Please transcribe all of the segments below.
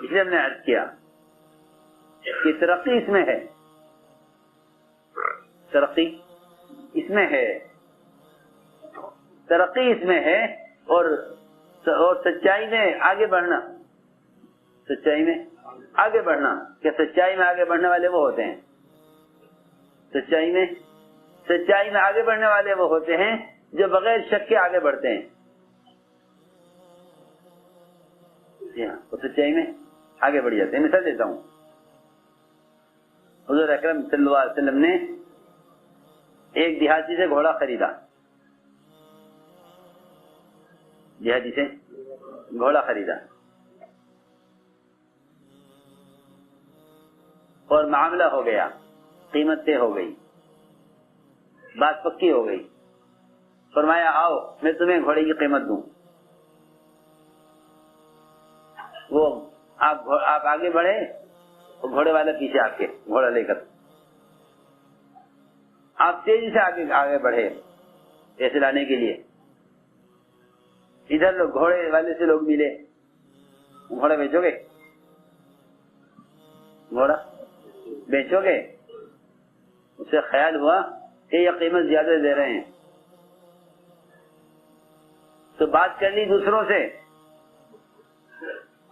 اس لیے ہم نے عرض کیا کہ ترقی اس میں ہے، ترقی اس میں ہے، ترقی اس میں ہے، اور سچائی میں آگے بڑھنا، سچائی میں آگے بڑھنا، کہ سچائی میں آگے بڑھنے والے وہ ہوتے ہیں، سچائی میں آگے بڑھنے والے وہ ہوتے ہیں جو بغیر شک کے آگے بڑھتے ہیں. جی ہاں، وہ سچائی میں آگے بڑھ جاتے ہیں. مثال دیتا ہوں، حضور اکرم صلی اللہ علیہ وسلم نے ایک دیہاتی سے گھوڑا خریدا، دیہاتی سے گھوڑا خریدا، اور معاملہ ہو گیا، قیمت طے ہو گئی، بات پکی ہو گئی. فرمایا آؤ میں تمہیں گھوڑے کی قیمت دوں. وہ آپ آگے بڑھے، گھوڑے والا پیچھے آ کے گھوڑا لے کر آپ تیزی سے آگے بڑھے پیسے لانے کے لیے. ادھر لوگ گھوڑے والے سے لوگ ملے، گھوڑا بیچو گے؟ گھوڑا بیچو گے؟ اسے خیال ہوا کہ یہ قیمت زیادہ دے رہے ہیں، تو بات کر لی دوسروں سے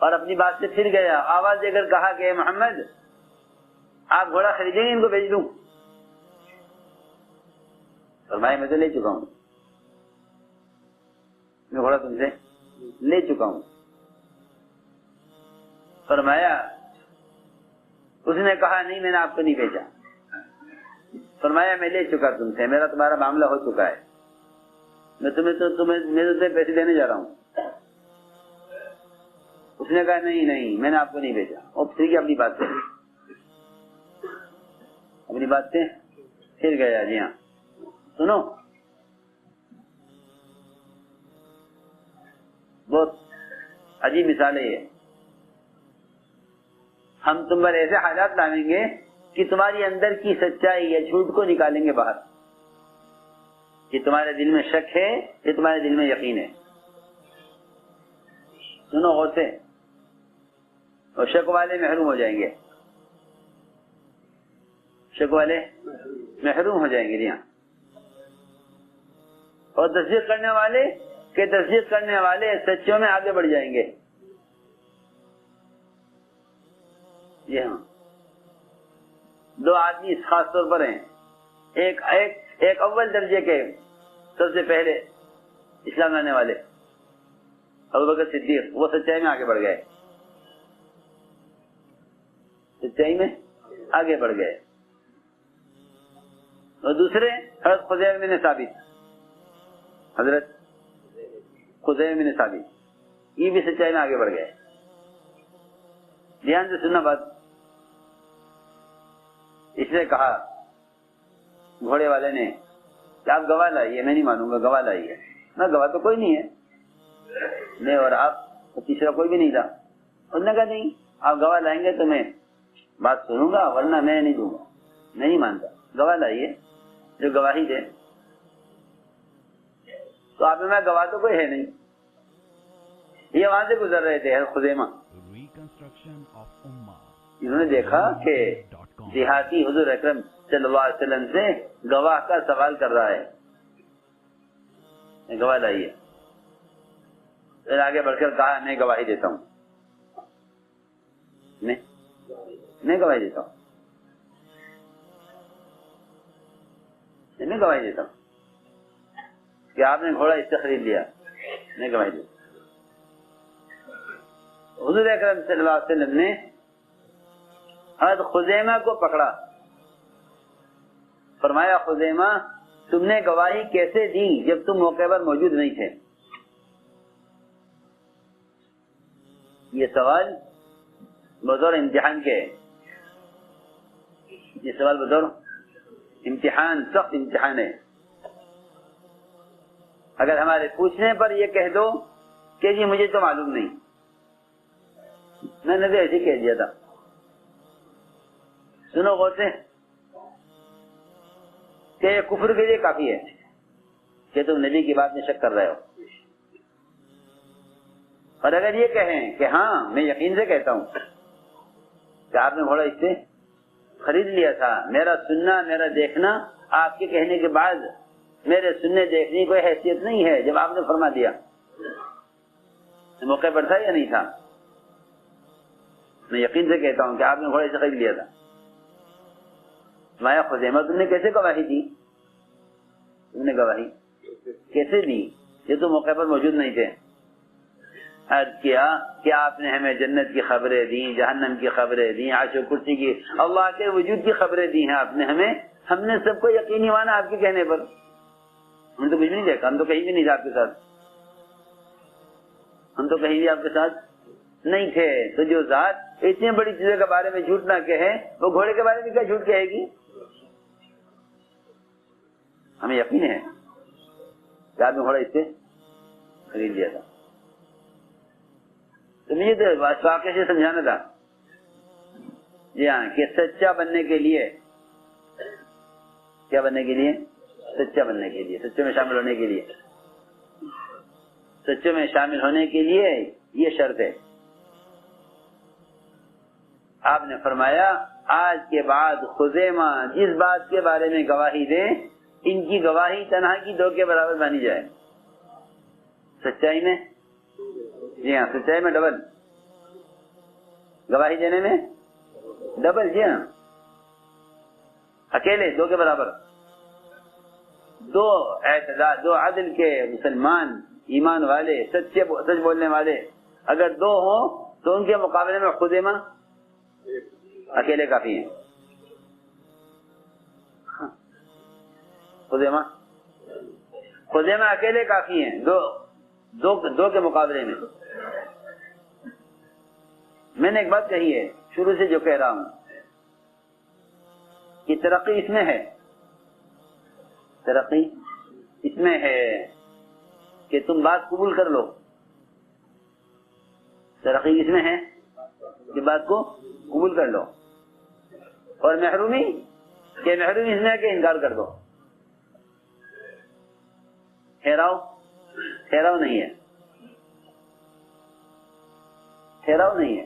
اور اپنی بات سے پھر گیا، آواز دے کر کہا کہ محمد آپ گھوڑا خریدیں گے، ان کو بیچ دوں؟ فرمایا میں تو لے چکا ہوں، میں گھوڑا تم سے لے چکا ہوں. فرمایا اس نے کہا نہیں میں نے آپ کو نہیں بیچا. فرمایا میں لے چکا تم سے، میرا تمہارا معاملہ ہو چکا ہے، میں تمہیں پیسے دینے جا رہا ہوں. اس نے کہا نہیں میں نے آپ کو نہیں بیچا. اور پھر کیا اپنی بات سے پھر گیا. جی ہاں سنو، بہت عجیب مثال ہے یہ. ہم تم پر ایسے حالات لاویں گے کہ تمہاری اندر کی سچائی یا جھوٹ کو نکالیں گے باہر، کہ تمہارے دل میں شک ہے یا تمہارے دل میں یقین ہے. سنو غور سے، اور شک والے محروم ہو جائیں گے، شک والے محروم ہو جائیں گے. جی ہاں. اور تصدیق کرنے والے سچوں میں آگے بڑھ جائیں گے. جی ہاں. دو آدمی اس خاص طور پر ہیں، ایک اول درجے کے سب سے پہلے اسلام لانے والے ابوبکر صدیق، وہ سچائی میں آگے بڑھ گئے، سچائی میں آگے بڑھ گئے. اور دوسرے حضرت خزیمہ بن ثابت، یہ بھی سچائی میں آگے بڑھ گئے. دھیان سے سننا بات. اس نے کہا گھوڑے والے نے کہ آپ گواہ لائیے. میں نہیں مانوں گا، گواہ لائیے. میں گواہ تو کوئی نہیں ہے، میں اور آپ، تیسرا کوئی بھی نہیں تھا. انہوں نے کہا نہیں، آپ گواہ لائیں گے تو میں بات سنوں گا، ورنہ میں نہیں دوں گا، میں نہیں مانتا. گواہ لائیے جو گواہی دے. تو آپ میں گواہ تو کوئی ہے نہیں. یہ وہاں سے گزر رہے تھے خزیمہ، انہوں نے دیکھا کہ دیہاتی حضور اکرم صلی اللہ علیہ وسلم سے گواہ کا سوال کر رہا ہے. گواہ لائیے. پھر آگے بڑھ کر کہا میں گواہی دیتا ہوں، میں گواہی دیتا ہوں، میں گواہی دیتا ہوں کہ آپ نے گھوڑا اس سے خرید لیا. میں گواہی دیتا ہوں. حضور اکرم صلی اللہ علیہ وسلم نے حضرت خزیمہ کو پکڑا. فرمایا خزیمہ تم نے گواہی کیسے دی جب تم موقع پر موجود نہیں تھے؟ یہ سوال بطور امتحان کے، یہ سوال بطور امتحان، سخت امتحان ہے. اگر ہمارے پوچھنے پر یہ کہہ دو کہ جی مجھے تو معلوم نہیں، میں نے تو ایسے کہہ دیا تھا. سنو غور سے کہ یہ کفر کے لیے کافی ہے کہ تم نبی کی بات میں شک کر رہے ہو. اور اگر یہ کہیں کہ ہاں میں یقین سے کہتا ہوں کہ آپ نے گھوڑا اس سے خرید لیا تھا، میرا سننا میرا دیکھنا آپ کے کہنے کے بعد میرے سننے دیکھنے کی کوئی حیثیت نہیں ہے، جب آپ نے فرما دیا موقع پر تھا یا نہیں تھا، میں یقین سے کہتا ہوں کہ آپ نے گھوڑا اسے خرید لیا تھا۔ مایا خزیمہ تم نے کیسے گواہی دی؟ تم نے گواہی کیسے دی؟ یہ تو موقع پر موجود نہیں تھے۔ عرض کیا کہ آپ نے ہمیں جنت کی خبریں دی، جہنم کی خبریں دی، عرش و کرسی کی، اللہ کے وجود کی خبریں دی ہیں آپ نے ہمیں، ہم نے سب کو یقینی مانا آپ کے کہنے پر۔ ہم تو کچھ نہیں دیکھا، ہم تو کہیں بھی نہیں تھے آپ کے ساتھ، ہم تو کہیں بھی آپ کے ساتھ نہیں تھے۔ تو جو ذات اتنی بڑی چیزوں کے بارے میں جھوٹ نہ کہے، وہ گھوڑے کے بارے میں کیا جھوٹ کہے گی؟ ہمیں یقین ہے کہ آپ نے گھوڑا اس سے خرید لیا تھا۔ تو مجھے تو واقعے سے سمجھانا تھا، جی ہاں، کہ سچا بننے کے لیے، کیا بننے کے لیے؟ سچا بننے کے لیے، سچوں میں شامل ہونے کے لیے، سچوں میں شامل ہونے کے لیے یہ شرط ہے۔ آپ نے فرمایا آج کے بعد خزیمہ جس بات کے بارے میں گواہی دیں، ان کی گواہی تنہا کی 2 کے برابر مانی جائے۔ سچائی میں، جی ہاں، سچائی میں ڈبل، گواہی دینے میں ڈبل، جی ہاں، اکیلے 2 کے برابر، 2 اعتدال، 2 عدل کے مسلمان ایمان والے سچ بولنے والے اگر 2 ہوں تو ان کے مقابلے میں خزیمہ اکیلے کافی ہیں۔ خزیمہ اکیلے کافی ہیں 2 کے مقابلے میں۔ میں نے ایک بات کہی ہے شروع سے جو کہہ رہا ہوں کہ ترقی اس میں ہے، ترقی اس میں ہے کہ تم بات قبول کر لو، ترقی اس میں ہے کہ بات کو قبول کر لو، اور محرومی کہ محرومی اس میں ہے کہ انکار کر دو۔ ٹھہراؤ نہیں ہے، ٹھہراؤ نہیں ہے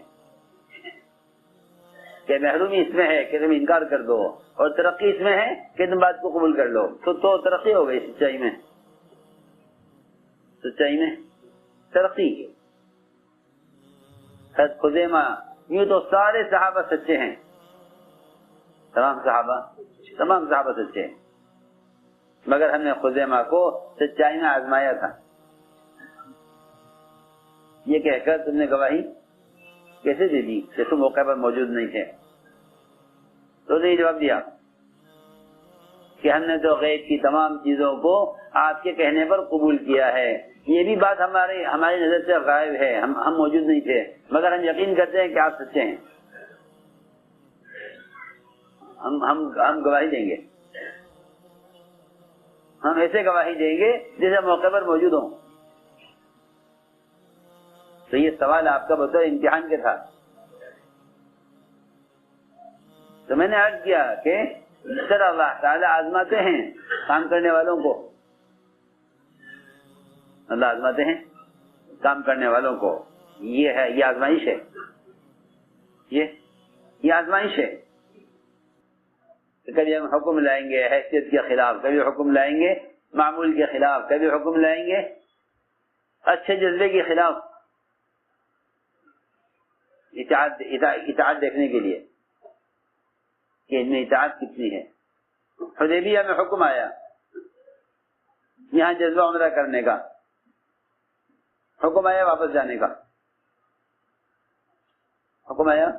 کہ محرومی اس میں ہے کہ تم انکار کر دو، اور ترقی اس میں ہے کہ تم بات کو قبول کر لو، تو ترقی ہو گئی سچائی میں، سچائی میں ترقی۔ حضرت خزیمہ، یوں تو سارے صحابہ سچے ہیں، تمام صحابہ سچے ہیں، مگر ہم نے خزیمہ کو سچائی میں آزمایا تھا۔ یہ کہہ کر تم نے گواہی کیسے دے دی کہ تم موقع پر موجود نہیں تھے؟ تو نے جواب دیا کہ ہم نے تو غیب کی تمام چیزوں کو آپ کے کہنے پر قبول کیا ہے، یہ بھی بات ہماری نظر سے غائب ہے، ہم موجود نہیں تھے، مگر ہم یقین کرتے ہیں کہ آپ سچے ہیں، ہم گواہی دیں گے، ہم ایسے گواہی دیں گے جیسے موقع پر موجود ہوں۔ تو یہ سوال آپ کا بطور امتحان کے تھا۔ تو میں نے عرض کیا کہ جس طرح اللہ تعالیٰ آزماتے ہیں کام کرنے والوں کو، اللہ آزماتے ہیں کام کرنے والوں کو، یہ آزمائش ہے، یہ آزمائش ہے۔ کبھی ہم حکم لائیں گے حیثیت کے خلاف، کبھی حکم لائیں گے معمول کے خلاف، کبھی حکم لائیں گے اچھے جذبے کے خلاف، اطاعت دیکھنے کے لیے کہ ان میں اطاعت کتنی ہے۔ حدیبیہ میں حکم آیا یہاں جذبہ عمرہ کرنے کا، حکم آیا واپس جانے کا، حکم آیا